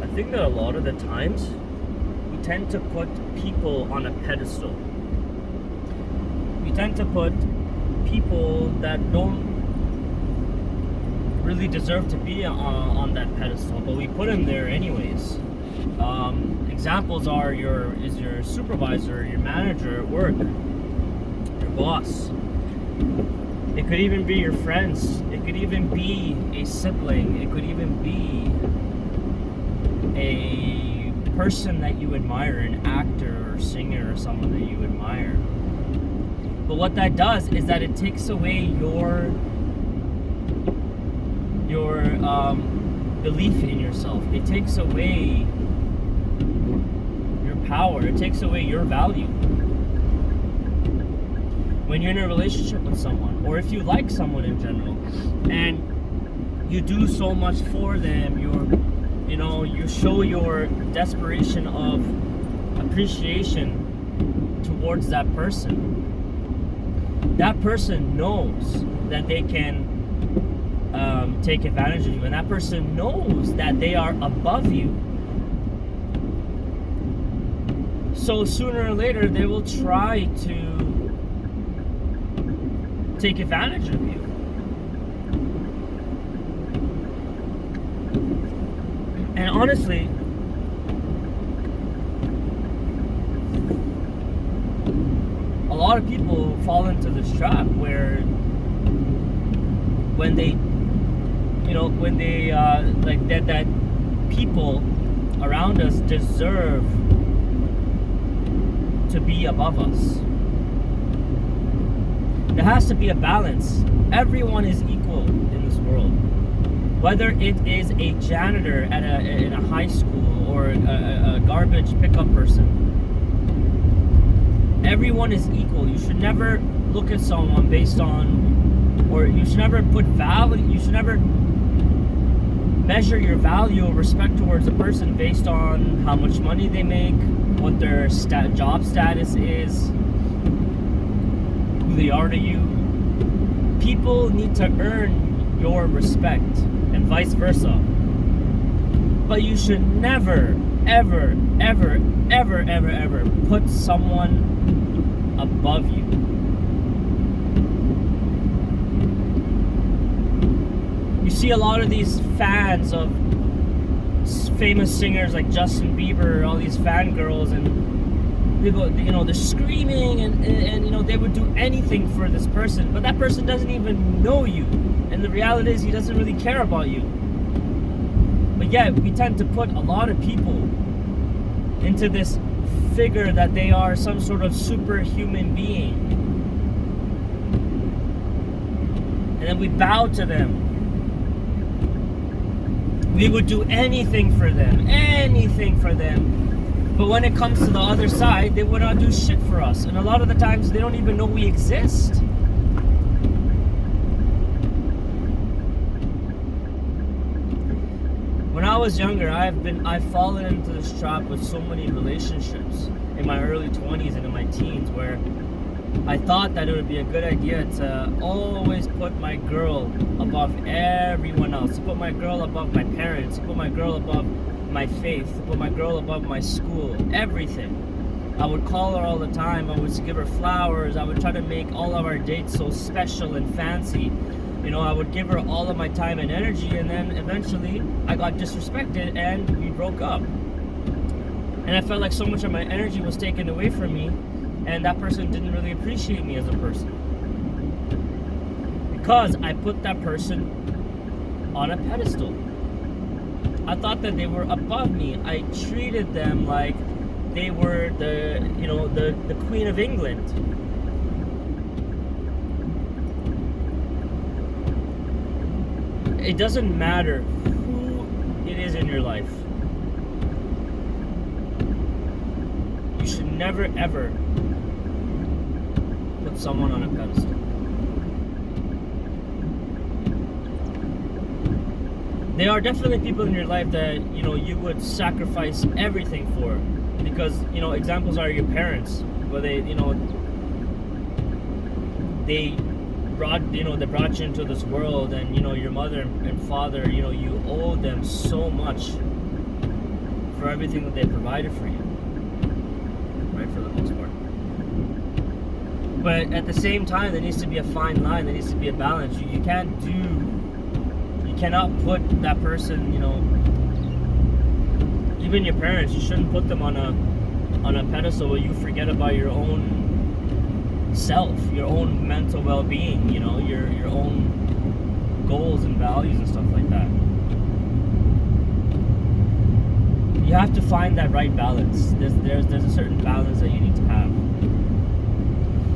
think that a lot of the times we tend to put people on a pedestal. We tend to put people that don't really deserve to be on that pedestal, but we put them there anyways. Examples are your supervisor, your manager at work, your boss. It could even be your friends. It could even be a sibling. It could even be a person that you admire, an actor or singer or someone that you admire. But what that does is that it takes away your belief in yourself. It takes away your power. It takes away your value. When you're in a relationship with someone, or if you like someone in general, and you do so much for them, you show your desperation of appreciation towards that person. That person knows that they can take advantage of you, and that person knows that they are above you. So sooner or later, they will try to take advantage of you. And honestly, a lot of people fall into this trap where when they like that people around us deserve to be above us. There has to be a balance. Everyone is equal in this world. Whether it is a janitor in a high school or a garbage pickup person, everyone is equal. You should never look at someone based on, or you should never put value, you should never measure your value or respect towards a person based on how much money they make, what their job status is, who they are to you. People need to earn your respect and vice versa. But you should never, ever, ever, ever, ever, ever put someone above you. You see a lot of these fans of famous singers like Justin Bieber, all these fangirls, and they go, they're screaming and they would do anything for this person, but that person doesn't even know you, and the reality is he doesn't really care about you. But yet we tend to put a lot of people into this figure that they are some sort of superhuman being, and then we bow to them. We would do anything for them, but when it comes to the other side, they would not do shit for us, and a lot of the times they don't even know we exist. When I was younger, I've fallen into this trap with so many relationships in my early 20s and in my teens, where I thought that it would be a good idea to always put my girl above everyone else, to put my girl above my parents, to put my girl above my faith, to put my girl above my school, everything. I would call her all the time. I would give her flowers. I would try to make all of our dates so special and fancy. I would give her all of my time and energy, and then eventually I got disrespected and we broke up. And I felt like so much of my energy was taken away from me, and that person didn't really appreciate me as a person, because I put that person on a pedestal. I thought that they were above me. I treated them like they were the Queen of England. It doesn't matter who it is in your life. You should never ever put someone on a pedestal. There are definitely people in your life that you would sacrifice everything for, because examples are your parents, where they brought you into this world, and your mother and father, you owe them so much. for everything that they provided for you, right, for the most part. But at the same time, there needs to be a fine line. There needs to be a balance. You cannot put that person, even your parents, you shouldn't put them on a pedestal where you forget about your own self, your own mental well-being, your own goals and values and stuff like that. You have to find that right balance. There's a certain balance that you need to have.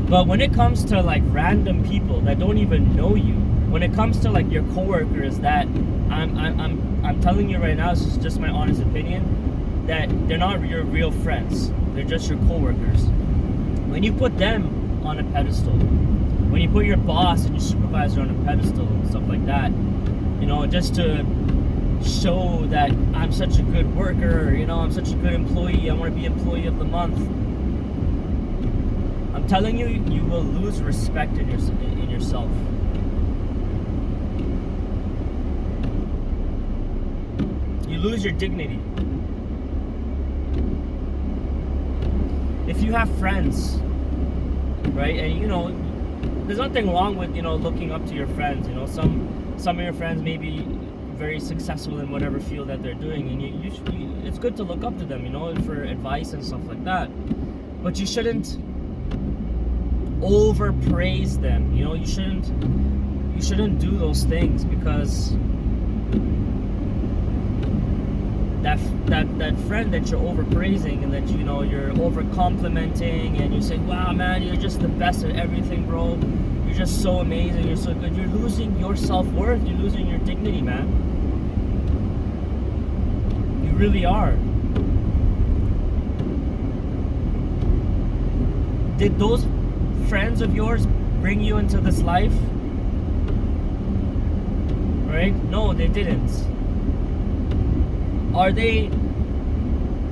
But when it comes to like random people that don't even know you, when it comes to like your coworkers that I'm telling you right now, this is just my honest opinion, that they're not your real friends. They're just your coworkers. When you put them on a pedestal, when you put your boss and your supervisor on a pedestal and stuff like that, just to show that I'm such a good worker, I'm such a good employee, I want to be employee of the month. I'm telling you, you will lose respect in yourself. You lose your dignity. If you have friends, right, and there's nothing wrong with looking up to your friends. Some of your friends may be very successful in whatever field that they're doing, and it's good to look up to them, for advice and stuff like that. But you shouldn't overpraise them. You shouldn't do those things, because that friend that you're overpraising and that you're over complimenting and you're saying, wow man, you're just the best at everything, bro, you're just so amazing, you're so good, you're losing your self-worth, you're losing your dignity, man. You really are. Did those friends of yours bring you into this life? Right? No, they didn't. Are they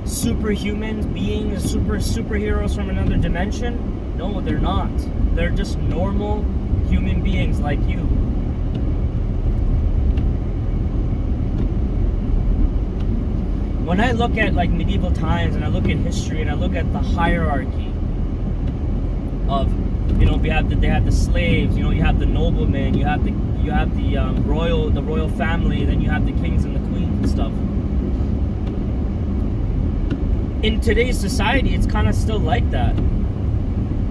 superhuman beings, superheroes from another dimension? No, they're not. They're just normal human beings like you. When I look at like medieval times and I look at history and I look at the hierarchy of, they have the slaves, you have the noblemen, you have the royal family, then you have the kings and the queens and stuff. In today's society, it's kind of still like that.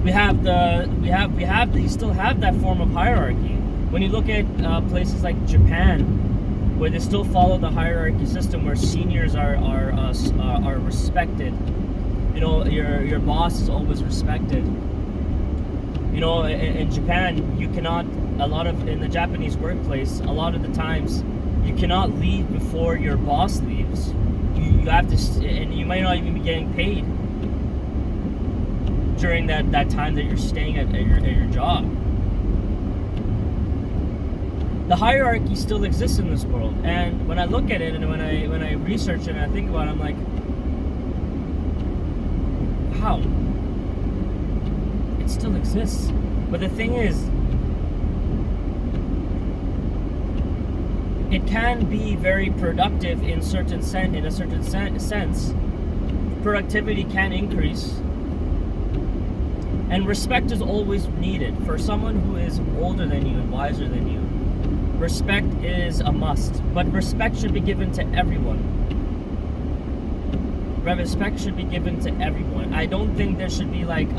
You still have that form of hierarchy. When you look at places like Japan, where they still follow the hierarchy system, where seniors are respected. Your boss is always respected. In Japan, you cannot, in the Japanese workplace, a lot of the times, you cannot leave before your boss leaves. You have to, and you might not even be getting paid during that time that you're staying at your job. The hierarchy still exists in this world, and when I look at it and when I research it and I think about it, I'm like, wow, it still exists. But the thing is, it can be very productive in a certain sense. Productivity can increase, and respect is always needed for someone who is older than you and wiser than you. Respect is a must, but respect should be given to everyone. Respect should be given to everyone. I don't think there should be like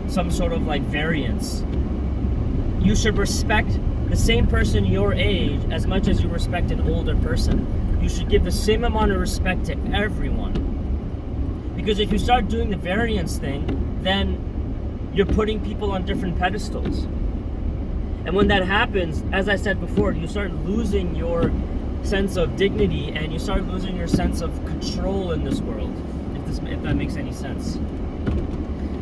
some sort of like variance. You should respect the same person your age as much as you respect an older person. You should give the same amount of respect to everyone. Because if you start doing the variance thing, then you're putting people on different pedestals. And when that happens, as I said before, you start losing your sense of dignity and you start losing your sense of control in this world, if that makes any sense.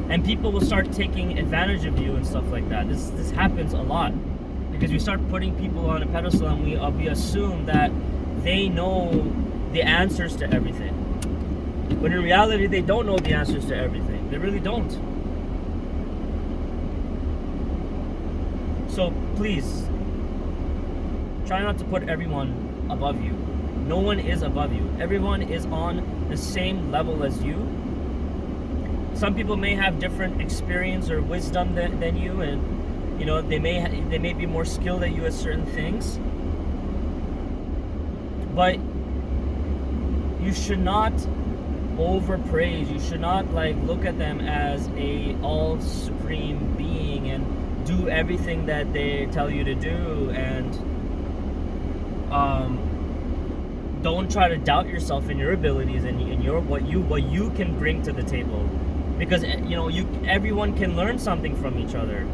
And people will start taking advantage of you and stuff like that. This happens a lot. Because we start putting people on a pedestal and we assume that they know the answers to everything. When in reality, they don't know the answers to everything. They really don't. So please, try not to put everyone above you. No one is above you. Everyone is on the same level as you. Some people may have different experience or wisdom than you, and they may be more skilled at you at certain things. But you should not overpraise. You should not look at them as a all supreme being and do everything that they tell you to do, and don't try to doubt yourself in your abilities and your what you can bring to the table, because everyone can learn something from each other.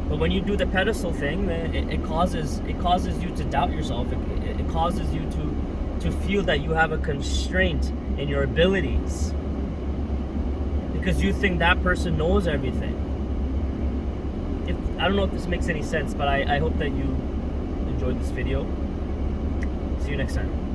But when you do the pedestal thing, then it causes you to doubt yourself. It causes you to feel that you have a constraint in your abilities because you think that person knows everything. I don't know if this makes any sense, but I hope that you enjoyed this video. See you next time.